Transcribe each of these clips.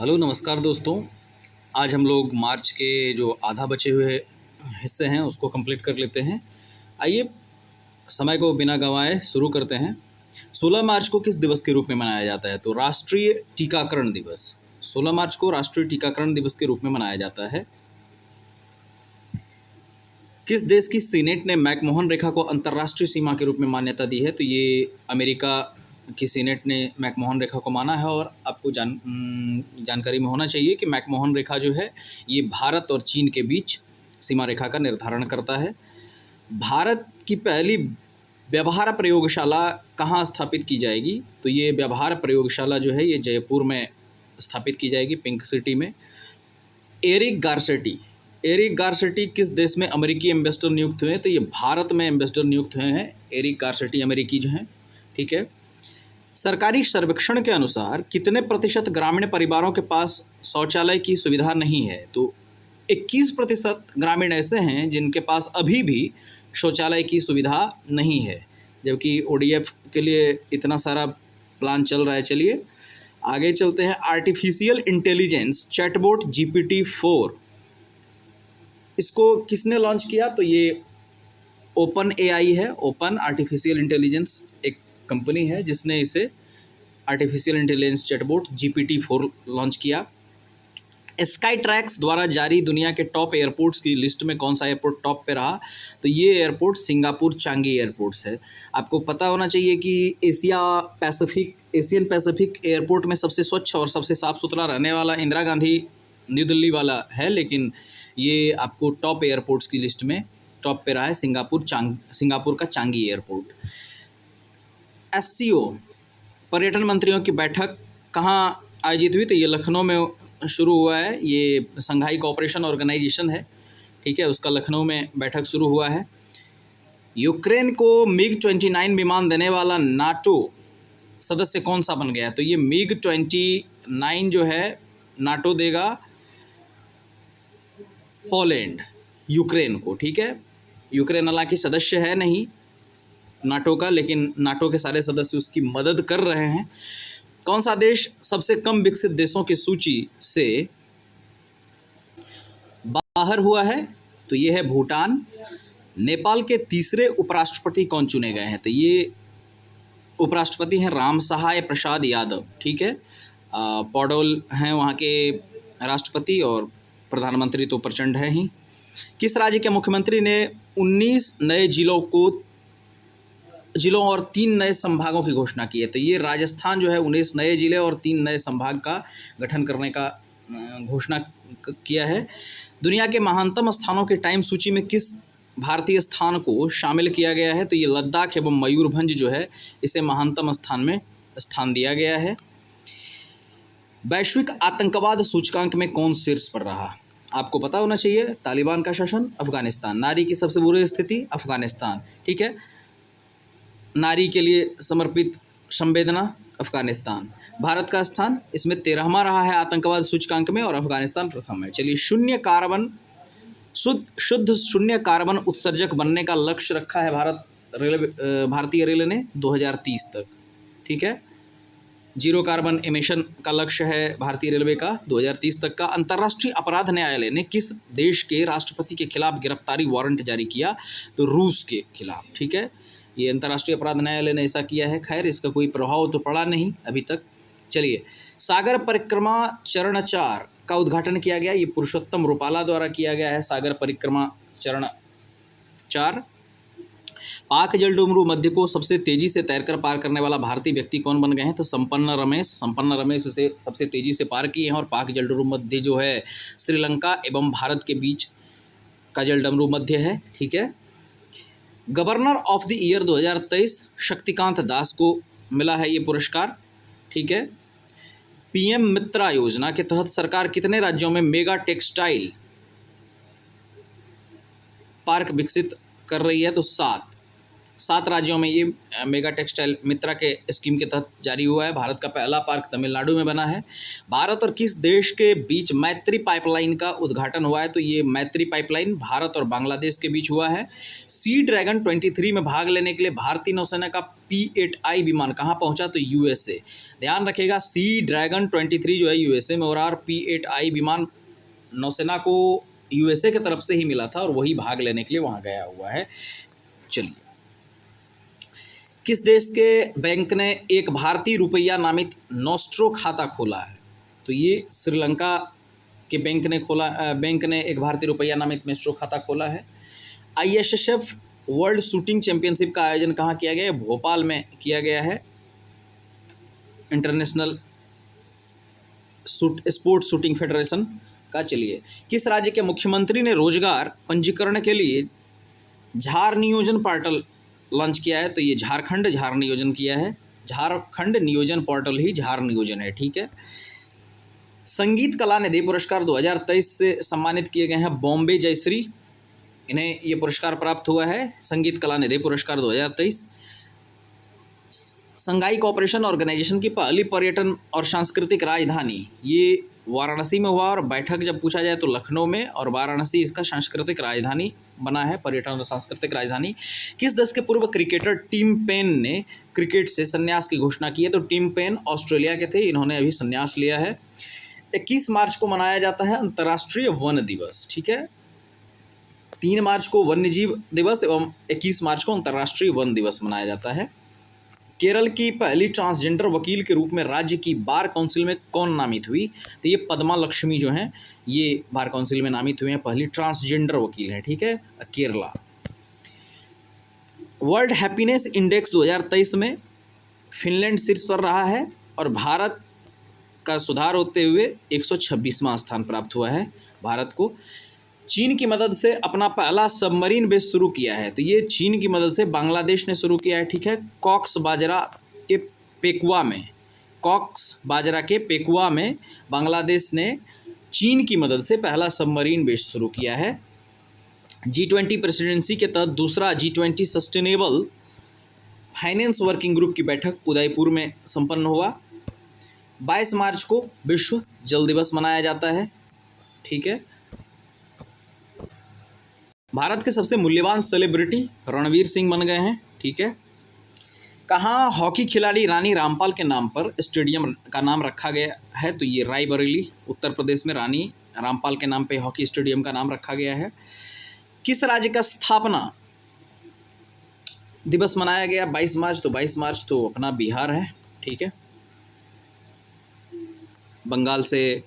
Hello नमस्कार दोस्तों। आज हम लोग मार्च के जो आधा बचे हुए हिस्से हैं उसको कंप्लीट कर लेते हैं। आइए समय को बिना गंवाए शुरू करते हैं। 16 मार्च को किस दिवस के रूप में मनाया जाता है? तो राष्ट्रीय टीकाकरण दिवस। 16 मार्च को राष्ट्रीय टीकाकरण दिवस के रूप में मनाया जाता है। किस देश की सीनेट ने मैकमोहन रेखा को अंतर्राष्ट्रीय सीमा के रूप में मान्यता दी है? तो ये अमेरिका की सीनेट ने मैकमोहन रेखा को माना है। और आपको जानकारी में होना चाहिए कि मैकमोहन रेखा जो है ये भारत और चीन के बीच सीमा रेखा का निर्धारण करता है। भारत की पहली व्यवहार प्रयोगशाला कहाँ स्थापित की जाएगी? तो ये व्यवहार प्रयोगशाला जो है ये जयपुर में स्थापित की जाएगी, पिंक सिटी में। एरिक गारसेटी किस देश में अमेरिकी एम्बेसडर नियुक्त हुए हैं? तो ये भारत में एम्बेसडर नियुक्त हुए हैं। एरिक गारसेटी अमेरिकी जो हैं, ठीक है। सरकारी सर्वेक्षण के अनुसार कितने प्रतिशत ग्रामीण परिवारों के पास शौचालय की सुविधा नहीं है? तो 21% ग्रामीण ऐसे हैं जिनके पास अभी भी शौचालय की सुविधा नहीं है, जबकि ओडीएफ के लिए इतना सारा प्लान चल रहा है। चलिए आगे चलते हैं। आर्टिफिशियल इंटेलिजेंस चैटबॉट GPT-4 इसको किसने लॉन्च किया? तो ये ओपन एआई है। ओपन आर्टिफिशियल इंटेलिजेंस एक कंपनी है जिसने इसे artificial intelligence chatbot GPT-4 launch किया। स्काई ट्रैक्स द्वारा जारी दुनिया के टॉप एयरपोर्ट्स की लिस्ट में कौन सा एयरपोर्ट टॉप पे रहा? तो ये एयरपोर्ट सिंगापुर चांगी एयरपोर्ट्स है। आपको पता होना चाहिए कि एशियन पैसिफिक एयरपोर्ट में सबसे स्वच्छ और सबसे साफ़ सुथरा रहने वाला इंदिरा गांधी न्यू दिल्ली वाला है, लेकिन ये आपको टॉप एयरपोर्ट्स की लिस्ट में टॉप पे रहा है सिंगापुर का चांगी एयरपोर्ट। SCO पर्यटन मंत्रियों की बैठक कहाँ आयोजित हुई? तो ये लखनऊ में शुरू हुआ है। ये संघाई कोऑपरेशन ऑर्गेनाइजेशन है, ठीक है, उसका लखनऊ में बैठक शुरू हुआ है। यूक्रेन को MiG-29 विमान देने वाला नाटो सदस्य कौन सा बन गया? तो ये MiG-29 जो है नाटो देगा पोलैंड, यूक्रेन को, ठीक है। यूक्रेन हालांकि सदस्य है नहीं नाटो का, लेकिन नाटो के सारे सदस्य उसकी मदद कर रहे हैं। कौन सा देश सबसे कम विकसित देशों की सूची से बाहर हुआ है? तो ये है भूटान। नेपाल के तीसरे उपराष्ट्रपति कौन चुने गए हैं? तो ये उपराष्ट्रपति हैं राम सहाय प्रसाद यादव, ठीक है। पौडोल हैं वहाँ के राष्ट्रपति और प्रधानमंत्री तो प्रचंड है ही। किस राज्य के मुख्यमंत्री ने 19 नए जिलों और 3 नए संभागों की घोषणा की है? तो ये राजस्थान जो है 19 नए जिले और 3 नए संभाग का गठन करने का घोषणा किया है। दुनिया के महानतम स्थानों के टाइम सूची में किस भारतीय स्थान को शामिल किया गया है? तो ये लद्दाख एवं मयूरभंज जो है इसे महानतम स्थान में स्थान दिया गया है। वैश्विक आतंकवाद सूचकांक में कौन शीर्ष पर रहा? आपको पता होना चाहिए। तालिबान का शासन, अफगानिस्तान। नारी की सबसे बुरी स्थिति, अफगानिस्तान, ठीक है। नारी के लिए समर्पित संवेदना, अफगानिस्तान। भारत का स्थान इसमें 13वां रहा है आतंकवाद सूचकांक में, और अफगानिस्तान प्रथम है। चलिए शुद्ध शून्य कार्बन उत्सर्जक बनने का लक्ष्य रखा है भारतीय रेलवे ने 2030 तक, ठीक है। जीरो कार्बन एमिशन का लक्ष्य है भारतीय रेलवे का 2030 तक का। अंतर्राष्ट्रीय अपराध न्यायालय ने किस देश के राष्ट्रपति के खिलाफ गिरफ्तारी वारंट जारी किया? तो रूस के खिलाफ, ठीक है। ये अंतर्राष्ट्रीय अपराध न्यायालय ने ऐसा किया है। खैर इसका कोई प्रभाव तो पड़ा नहीं अभी तक। चलिए, सागर परिक्रमा चरण 4 का उद्घाटन किया गया। ये पुरुषोत्तम रूपाला द्वारा किया गया है। सागर परिक्रमा चरण 4। पाक जलडुमरू मध्य को सबसे तेजी से तैरकर पार करने वाला भारतीय व्यक्ति कौन बन गए हैं? तो संपन्न रमेश उसे सबसे तेजी से पार किए हैं। और पाक जलडुमरू मध्य जो है श्रीलंका एवं भारत के बीच का जलडमरू मध्य है, ठीक है। Governor of the year 2023 Shaktikanta Das को मिला है ये पुरस्कार, ठीक है। PM मित्रा योजना के तहत सरकार कितने राज्यों में मेगा टेक्सटाइल पार्क विकसित कर रही है? तो 7 राज्यों में ये मेगा टेक्सटाइल मित्रा के स्कीम के तहत जारी हुआ है। भारत का पहला पार्क तमिलनाडु में बना है। भारत और किस देश के बीच मैत्री पाइपलाइन का उद्घाटन हुआ है? तो ये मैत्री पाइपलाइन भारत और बांग्लादेश के बीच हुआ है। सी ड्रैगन 23 में भाग लेने के लिए भारतीय नौसेना का P-8I विमान कहाँ पहुंचा? तो यूएसए। ध्यान रखिएगा, सी ड्रैगन 23 जो है यूएसए में हो रहा, और P-8I विमान नौसेना को यूएसए की तरफ से ही मिला था और वही भाग लेने के लिए वहाँ गया हुआ है। चलिए, किस देश के बैंक ने एक भारतीय रुपया नामित नोस्ट्रो खाता खोला है? तो ये श्रीलंका के बैंक ने एक भारतीय रुपया नामित नोस्ट्रो खाता खोला है। ISSF वर्ल्ड शूटिंग चैंपियनशिप का आयोजन कहाँ किया गया है? भोपाल में किया गया है। इंटरनेशनल स्पोर्ट्स शूटिंग फेडरेशन का। चलिए, किस राज्य के मुख्यमंत्री ने रोजगार पंजीकरण के लिए झार नियोजन पोर्टल लॉन्च किया है? तो ये झार नियोजन किया है। झारखंड नियोजन पोर्टल ही झार नियोजन है, ठीक है। संगीत कला निधि पुरस्कार 2023 से सम्मानित किए गए हैं बॉम्बे जयश्री, इन्हें ये पुरस्कार प्राप्त हुआ है, संगीत कला निधि पुरस्कार 2023। संघाई कोऑपरेशन ऑर्गेनाइजेशन की पहली पर्यटन और सांस्कृतिक राजधानी ये वाराणसी में हुआ, और बैठक जब पूछा जाए तो लखनऊ में, और वाराणसी इसका सांस्कृतिक राजधानी बना है, पर्यटन और सांस्कृतिक राजधानी। किस देश के पूर्व क्रिकेटर टिम पेन ने क्रिकेट से संन्यास की घोषणा की है? तो टिम पेन ऑस्ट्रेलिया के थे, इन्होंने अभी संन्यास लिया है। 21 मार्च को मनाया जाता है अंतर्राष्ट्रीय वन दिवस, ठीक है। 3 मार्च को वन्यजीव दिवस एवं 21 मार्च को अंतर्राष्ट्रीय वन दिवस मनाया जाता है। केरल की पहली ट्रांसजेंडर वकील के रूप में राज्य की बार काउंसिल में कौन नामित हुई? तो ये पद्मा लक्ष्मी जो हैं, ये बार काउंसिल में नामित हुए हैं, पहली ट्रांसजेंडर वकील हैं, ठीक है, केरला। वर्ल्ड हैप्पीनेस इंडेक्स 2023 में फिनलैंड शीर्ष पर रहा है, और भारत का सुधार होते हुए 126वां स्थान प्राप्त हुआ है भारत को। चीन की मदद से अपना पहला सबमरीन बेस शुरू किया है, तो ये चीन की मदद से बांग्लादेश ने शुरू किया है, ठीक है। कॉक्स बाजरा के पेकुआ में बांग्लादेश ने चीन की मदद से पहला सबमरीन बेस शुरू किया है। G20 प्रेसिडेंसी के तहत दूसरा G20 sustainable finance working group की बैठक उदयपुर में संपन्न हुआ। 22 मार्च को विश्व जल दिवस मनाया जाता है, ठीक है। भारत के सबसे मूल्यवान सेलिब्रिटी रणवीर सिंह बन गए हैं, ठीक है। कहाँ हॉकी खिलाड़ी रानी रामपाल के नाम पर स्टेडियम का नाम रखा गया है? तो ये रायबरेली उत्तर प्रदेश में रानी रामपाल के नाम पे हॉकी स्टेडियम का नाम रखा गया है। किस राज्य का स्थापना दिवस मनाया गया 22 मार्च? तो 22 मार्च तो अपना बिहार है, ठीक है, बंगाल से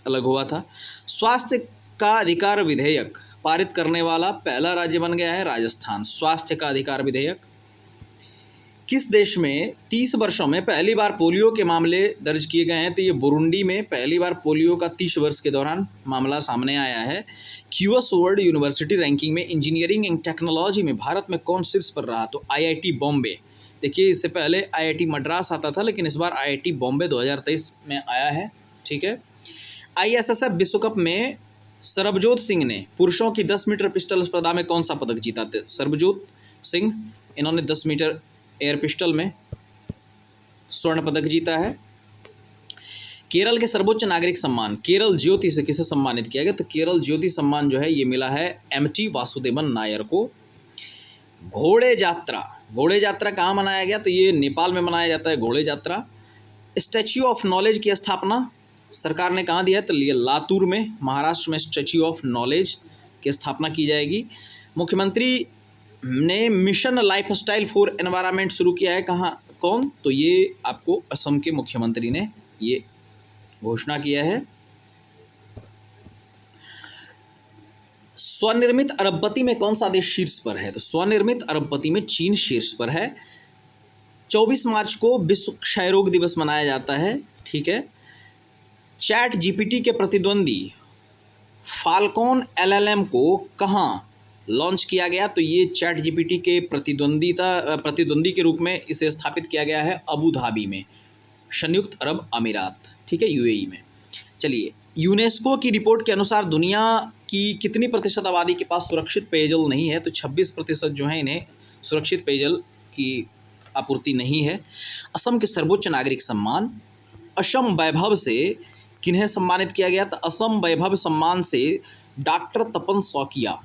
अलग हुआ था। स्वास्थ्य का अधिकार विधेयक पारित करने वाला पहला राज्य बन गया है राजस्थान, स्वास्थ्य का अधिकार विधेयक। किस देश में 30 वर्षों में पहली बार पोलियो के मामले दर्ज किए गए हैं? तो ये बुरुंडी में पहली बार पोलियो का 30 वर्ष के दौरान मामला सामने आया है। क्यूएस वर्ल्ड यूनिवर्सिटी रैंकिंग में इंजीनियरिंग एंड टेक्नोलॉजी में भारत में कौन शीर्ष पर रहा? तो IIT बॉम्बे। देखिए, इससे पहले IIT मद्रास आता था, लेकिन इस बार IIT बॉम्बे 2023 में आया है, ठीक है। ISSF विश्व कप में सरबजोत सिंह ने पुरुषों की 10 मीटर पिस्टल स्पर्धा में कौन सा पदक जीता था? सरबजोत सिंह, इन्होंने 10 मीटर एयर पिस्टल में स्वर्ण पदक जीता है। केरल के सर्वोच्च नागरिक सम्मान केरल ज्योति से किसे सम्मानित किया गया? तो केरल ज्योति सम्मान जो है ये मिला है MT वासुदेवन नायर को। घोड़े यात्रा कहाँ मनाया गया? तो ये नेपाल में मनाया जाता है घोड़े यात्रा। स्टैच्यू ऑफ नॉलेज की स्थापना सरकार ने कहाँ दिया है? तो ये लातूर में, महाराष्ट्र में स्टैच्यू ऑफ नॉलेज की स्थापना की जाएगी। मुख्यमंत्री ने मिशन लाइफस्टाइल फॉर एनवायरनमेंट शुरू किया है, कहाँ, कौन? तो ये आपको असम के मुख्यमंत्री ने ये घोषणा किया है। स्वनिर्मित अरबपति में कौन सा देश शीर्ष पर है? तो स्वनिर्मित अरबपति में चीन शीर्ष पर है। 24 मार्च को विश्व क्षय रोग दिवस मनाया जाता है, ठीक है। ChatGPT के प्रतिद्वंदी फाल्कॉन LLM को कहाँ लॉन्च किया गया? तो ये ChatGPT के प्रतिद्वंदी के रूप में इसे स्थापित किया गया है अबू धाबी में, संयुक्त अरब अमीरात, ठीक है, UAE में। चलिए, यूनेस्को की रिपोर्ट के अनुसार दुनिया की कितनी प्रतिशत आबादी के पास सुरक्षित पेयजल नहीं है? तो 26% जो है इन्हें सुरक्षित पेयजल की आपूर्ति नहीं है। असम के सर्वोच्च नागरिक सम्मान असम वैभव से किन्हें सम्मानित किया गया? तो असम वैभव सम्मान से डॉक्टर तपन शौकिया,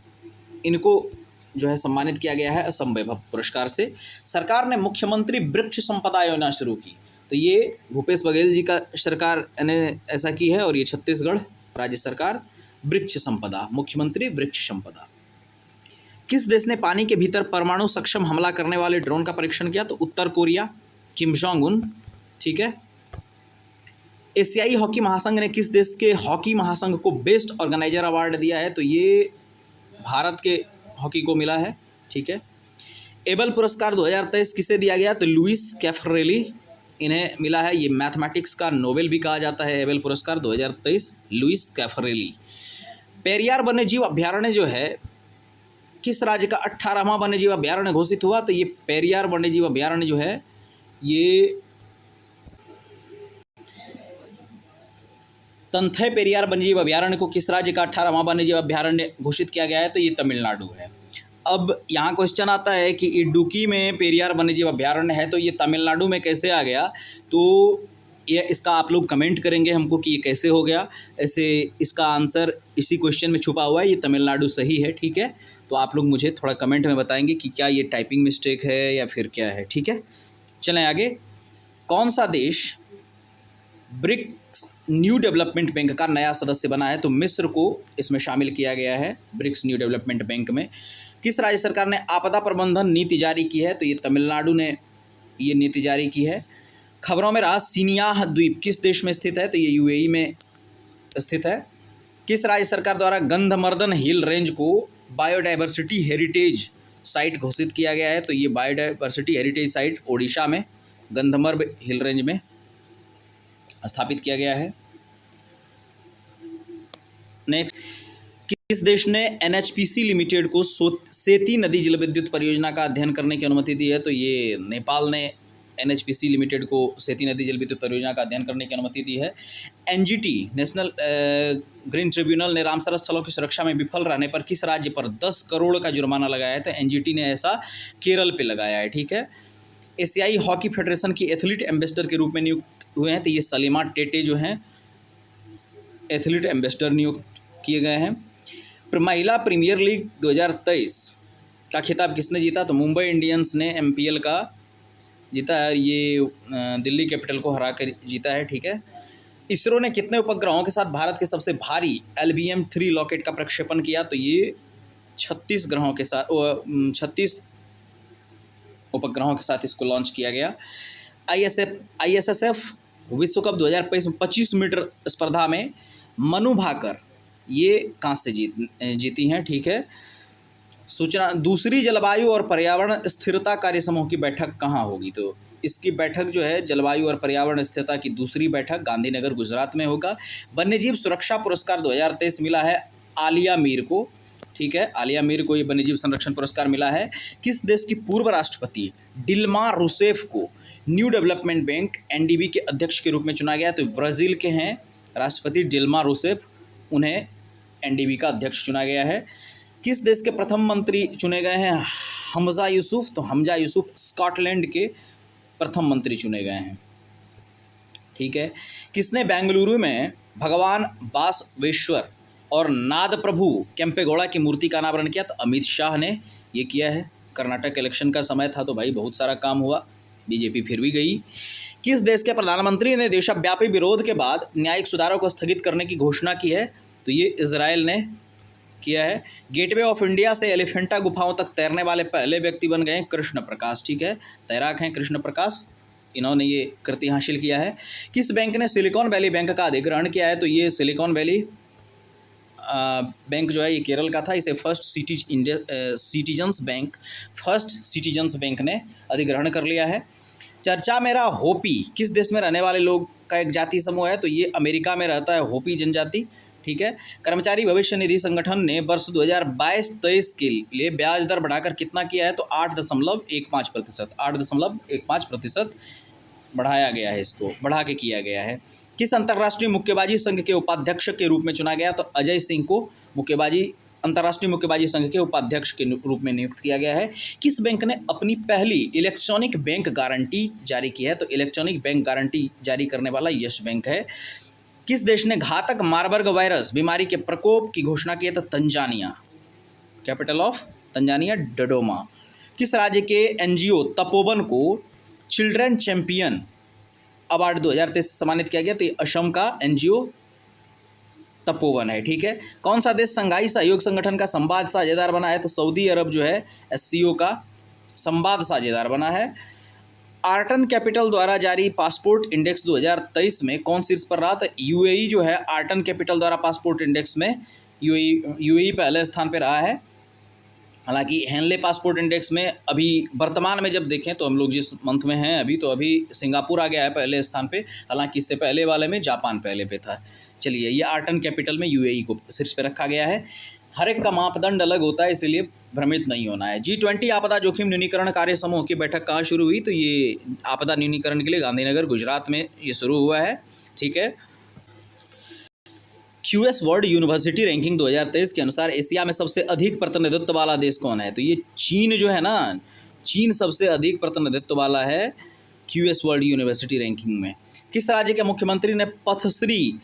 इनको जो है सम्मानित किया गया है असम वैभव पुरस्कार से। सरकार ने मुख्यमंत्री वृक्ष संपदा योजना शुरू की, तो ये भूपेश बघेल जी का सरकार ने ऐसा की है, और ये छत्तीसगढ़ राज्य सरकार वृक्ष संपदा, मुख्यमंत्री वृक्ष संपदा। किस देश ने पानी के भीतर परमाणु सक्षम हमला करने वाले ड्रोन का परीक्षण किया? तो उत्तर कोरिया, किम जोंग उन। ठीक है। एशियाई हॉकी महासंघ ने किस देश के हॉकी महासंघ को बेस्ट ऑर्गेनाइजर अवार्ड दिया है? तो ये भारत के हॉकी को मिला है। ठीक है। एबल पुरस्कार 2023 किसे दिया गया? तो लुइस कैफरेली, इन्हें मिला है। ये मैथमेटिक्स का नोबेल भी कहा जाता है। एबल पुरस्कार 2023 लुइस कैफरेली। पेरियार वन्यजीव अभ्यारण्य जो है किस राज्य का 18वां वन्यजीव अभ्यारण्य घोषित हुआ? तो ये पेरियार वन्यजीव अभ्यारण्य जो है ये तंथई पेरियार वन्यजीव अभ्यारण्य को किस राज्य का 18वां वन्यजीव अभ्यारण्य घोषित किया गया है? तो ये तमिलनाडु है। अब यहाँ क्वेश्चन आता है कि इडुक्की में पेरियार वन्यजीव अभ्यारण्य है, तो ये तमिलनाडु में कैसे आ गया? तो ये इसका आप लोग कमेंट करेंगे हमको कि ये कैसे हो गया। ऐसे इसका आंसर इसी क्वेश्चन में छुपा हुआ है, ये तमिलनाडु सही है। ठीक है। तो आप लोग मुझे थोड़ा कमेंट में बताएंगे कि क्या ये टाइपिंग मिस्टेक है या फिर क्या है। ठीक है। चलें आगे। कौन सा देश ब्रिक्स न्यू डेवलपमेंट बैंक का नया सदस्य बना है? तो मिस्र को इसमें शामिल किया गया है ब्रिक्स न्यू डेवलपमेंट बैंक में। किस राज्य सरकार ने आपदा प्रबंधन नीति जारी की है? तो ये तमिलनाडु ने ये नीति जारी की है। खबरों में रहा सिनियाह द्वीप किस देश में स्थित है? तो ये यूएई में स्थित है। किस राज्य सरकार द्वारा गंधमर्दन हिल रेंज को बायोडाइवर्सिटी हेरिटेज साइट घोषित किया गया है? तो ये बायोडाइवर्सिटी हेरिटेज साइट ओडिशा में गंधमर्द हिल रेंज में स्थापित किया गया है। नेक्स्ट, किस देश ने एनएचपीसी लिमिटेड को सेती नदी जल विद्युत परियोजना का अध्ययन करने की अनुमति दी है? तो ये नेपाल ने एनएचपीसी लिमिटेड को सेती नदी जल विद्युत परियोजना का अध्ययन करने की अनुमति दी है। एनजीटी नेशनल ग्रीन ट्रिब्यूनल ने रामसर स्थलों की सुरक्षा में विफल रहने पर किस राज्य पर 10 करोड़ का जुर्माना लगाया है? तो एनजीटी ने ऐसा केरल पे लगाया है। ठीक है। एशियाई हॉकी फेडरेशन की एथलीट एम्बेसडर के रूप में नियुक्त हुए हैं, तो ये सलीमा टेटे जो हैं एथलीट एम्बेसडर नियुक्त किए गए हैं। महिला प्रीमियर लीग 2023 का खिताब किसने जीता? तो मुंबई इंडियंस ने एमपीएल का जीता है, ये दिल्ली कैपिटल को हरा कर जीता है। ठीक है। इसरो ने कितने उपग्रहों के साथ भारत के सबसे भारी LBM-3 रॉकेट का प्रक्षेपण किया? तो ये 36 ग्रहों के साथ 36 उपग्रहों के साथ इसको लॉन्च किया गया। ISSF विश्व कप 2025 में 25 मीटर स्पर्धा में मनु भाकर ये कांस्य जीती हैं। ठीक है। सूचना, दूसरी जलवायु और पर्यावरण स्थिरता कार्य समूह की बैठक कहाँ होगी? तो इसकी बैठक जो है जलवायु और पर्यावरण स्थिरता की दूसरी बैठक गांधीनगर गुजरात में होगा। वन्यजीव सुरक्षा पुरस्कार 2023 मिला है आलिया मीर को। ठीक है। आलिया मीर को ये वन्यजीव संरक्षण पुरस्कार मिला है। किस देश की पूर्व राष्ट्रपति डिल्मा रूसेफ को न्यू डेवलपमेंट बैंक NDB के अध्यक्ष के रूप में चुना गया? तो ब्राज़ील के हैं राष्ट्रपति डिल्मा रूसेफ, उन्हें NDB का अध्यक्ष चुना गया है। किस देश के प्रथम मंत्री चुने गए हैं? हमजा यूसुफ। तो हमजा यूसुफ स्कॉटलैंड के प्रथम मंत्री चुने गए हैं। ठीक है। किसने बेंगलुरु में भगवान बासवेश्वर और नाद प्रभु केम्पेगौड़ा की मूर्ति का अनावरण किया? तो अमित शाह ने ये किया है। कर्नाटक इलेक्शन का समय था तो भाई बहुत सारा काम हुआ, बीजेपी फिर भी गई। किस देश के प्रधानमंत्री ने देशव्यापी विरोध के बाद न्यायिक सुधारों को स्थगित करने की घोषणा की है? तो ये इजराइल ने किया है। गेटवे ऑफ इंडिया से एलिफेंटा गुफाओं तक तैरने वाले पहले व्यक्ति बन गए कृष्ण प्रकाश। ठीक है। तैराक हैं कृष्ण प्रकाश, इन्होंने ये कृति हासिल किया है। किस बैंक ने सिलिकॉन वैली बैंक का अधिग्रहण किया है? तो ये सिलिकॉन वैली बैंक जो है ये केरल का था। इसे फर्स्ट सिटीजन्स बैंक ने अधिग्रहण कर लिया है। चर्चा में रहा होपी किस देश में रहने वाले लोग का एक जाति समूह है? तो ये अमेरिका में रहता है होपी जनजाति। ठीक है। कर्मचारी भविष्य निधि संगठन ने वर्ष 2022-23 के लिए ब्याज दर बढ़ाकर कितना किया है? तो 8.15%, 8.15% बढ़ाया गया है, इसको बढ़ा के किया गया है। किस अंतर्राष्ट्रीय मुक्केबाजी संघ के उपाध्यक्ष के रूप में चुना गया? तो अजय सिंह को मुक्केबाजी अंतर्राष्ट्रीय मुक्केबाजी संघ के उपाध्यक्ष के रूप में नियुक्त किया गया है। किस बैंक ने अपनी पहली इलेक्ट्रॉनिक बैंक गारंटी जारी की है? तो इलेक्ट्रॉनिक बैंक गारंटी जारी करने वाला यस बैंक है। किस देश ने घातक मार्बर्ग वायरस बीमारी के प्रकोप की घोषणा की है? तो Tanzania. Capital of Tanzania Dodoma. किस राज्य के एनजीओ तपोवन को चिल्ड्रन चैंपियन अवार्ड 2023 से सम्मानित किया गया? तो असम का एनजीओ तपोवन है। ठीक है। कौन सा देश संघाई सहयोग संगठन का संवाद साझेदार बना है? तो सऊदी अरब जो है एससीओ का संवाद साझेदार बना है। आर्टन कैपिटल द्वारा जारी पासपोर्ट इंडेक्स 2023 में कौन शीर्ष पर रहा? तो यूएई जो है आर्टन कैपिटल द्वारा पासपोर्ट इंडेक्स में यूएई पहले स्थान पर रहा है। हालांकि हेनले पासपोर्ट इंडेक्स में अभी वर्तमान में जब देखें तो हम लोग जिस मंथ में हैं अभी, तो अभी सिंगापुर आ गया है पहले स्थान पे। हालांकि इससे पहले वाले में जापान पहले पे था। चलिए, ये आर्टन कैपिटल में यूएई को शीर्ष पे रखा गया है। हर एक का मापदंड अलग होता है, इसीलिए भ्रमित नहीं होना है। G20 आपदा जोखिम न्यूनीकरण कार्य समूह की बैठक कहाँ शुरू हुई? तो ये आपदा न्यूनीकरण के लिए गांधीनगर गुजरात में ये शुरू हुआ है। ठीक है। क्यूएस वर्ल्ड यूनिवर्सिटी रैंकिंग 2023 के अनुसार एशिया में सबसे अधिक प्रतिनिधित्व वाला देश कौन है? तो ये चीन जो है ना, चीन सबसे अधिक प्रतिनिधित्व वाला है क्यूएस वर्ल्ड यूनिवर्सिटी रैंकिंग में। किस राज्य के मुख्यमंत्री ने पथश्री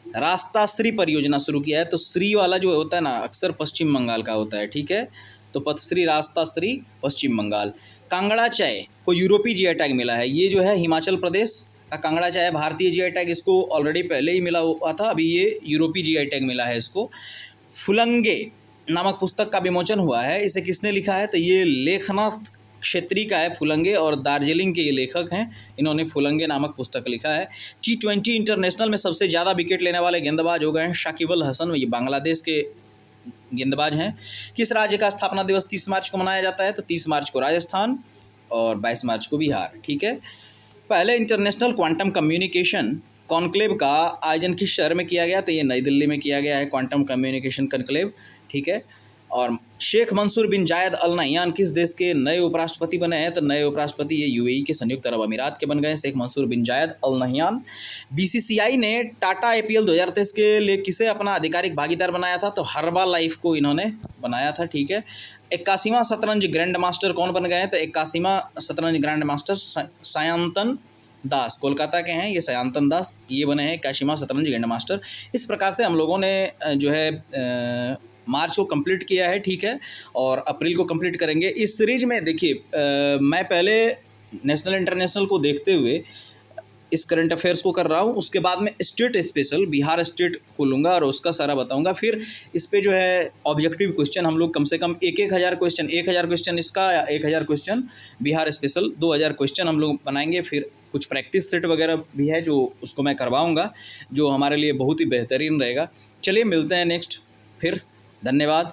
रास्ताश्री परियोजना शुरू किया है? तो श्री वाला जो होता है ना, अक्सर पश्चिम बंगाल का होता है। ठीक है। तो पथश्री रास्ताश्री पश्चिम बंगाल। कांगड़ा चाय को यूरोपीय जीआई टैग मिला है। ये जो है हिमाचल प्रदेश का कांगड़ा चाय भारतीय जीआई टैग इसको ऑलरेडी पहले ही मिला हुआ था, अभी ये यूरोपीय जीआई टैग मिला है इसको। फुलंगे नामक पुस्तक का विमोचन हुआ है। इसे किसने लिखा है? तो ये लेखनाथ क्षेत्री का है फुलंगे, और दार्जिलिंग के ये लेखक हैं, इन्होंने फुलंगे नामक पुस्तक लिखा है। T20 इंटरनेशनल में सबसे ज़्यादा विकेट लेने वाले गेंदबाज हो गए हैं शाकिब अल हसन, ये बांग्लादेश के गेंदबाज हैं। किस राज्य का स्थापना दिवस 30 मार्च को मनाया जाता है? तो 30 मार्च को राजस्थान और 22 मार्च को बिहार। ठीक है। पहले इंटरनेशनल क्वांटम कम्युनिकेशन कॉन्क्लेव का आयोजन किस शहर में किया गया? तो ये नई दिल्ली में किया गया है, क्वांटम कम्युनिकेशन कॉन्क्लेव। ठीक है। और शेख मंसूर बिन जायद अल नह्यान किस देश के नए उपराष्ट्रपति बने हैं? तो नए उपराष्ट्रपति ये यूएई के संयुक्त अरब अमीरात के बन गए, शेख मंसूर बिन जायद अल नह्यान। बीसीसीआई ने टाटा आईपीएल 2023 के लिए किसे अपना आधिकारिक भागीदार बनाया था? तो हर्बा लाइफ को इन्होंने बनाया था। ठीक है। 81वां शतरंज ग्रैंड मास्टर कौन बन गए हैं? तो 81वां शतरंज ग्रैंड मास्टर सायंतन दास, कोलकाता के हैं ये सायंतन दास, ये बने हैं 81वां शतरंज ग्रैंड मास्टर। इस प्रकार से हम लोगों ने जो है मार्च को कंप्लीट किया है। ठीक है। और अप्रैल को कंप्लीट करेंगे। इस सीरीज में देखिए, मैं पहले नेशनल इंटरनेशनल को देखते हुए इस करंट अफेयर्स को कर रहा हूँ, उसके बाद में स्टेट स्पेशल बिहार स्टेट को लूँगा और उसका सारा बताऊँगा। फिर इस पे जो है ऑब्जेक्टिव क्वेश्चन हम लोग कम से कम 1,000 क्वेश्चन, 1,000 क्वेश्चन इसका या 1,000 क्वेश्चन बिहार स्पेशल, 2,000 क्वेश्चन हम लोग बनाएंगे। फिर कुछ प्रैक्टिस सेट वगैरह भी है जो उसको मैं करवाऊँगा, जो हमारे लिए बहुत ही बेहतरीन रहेगा। चलिए मिलते हैं नेक्स्ट फिर। धन्यवाद।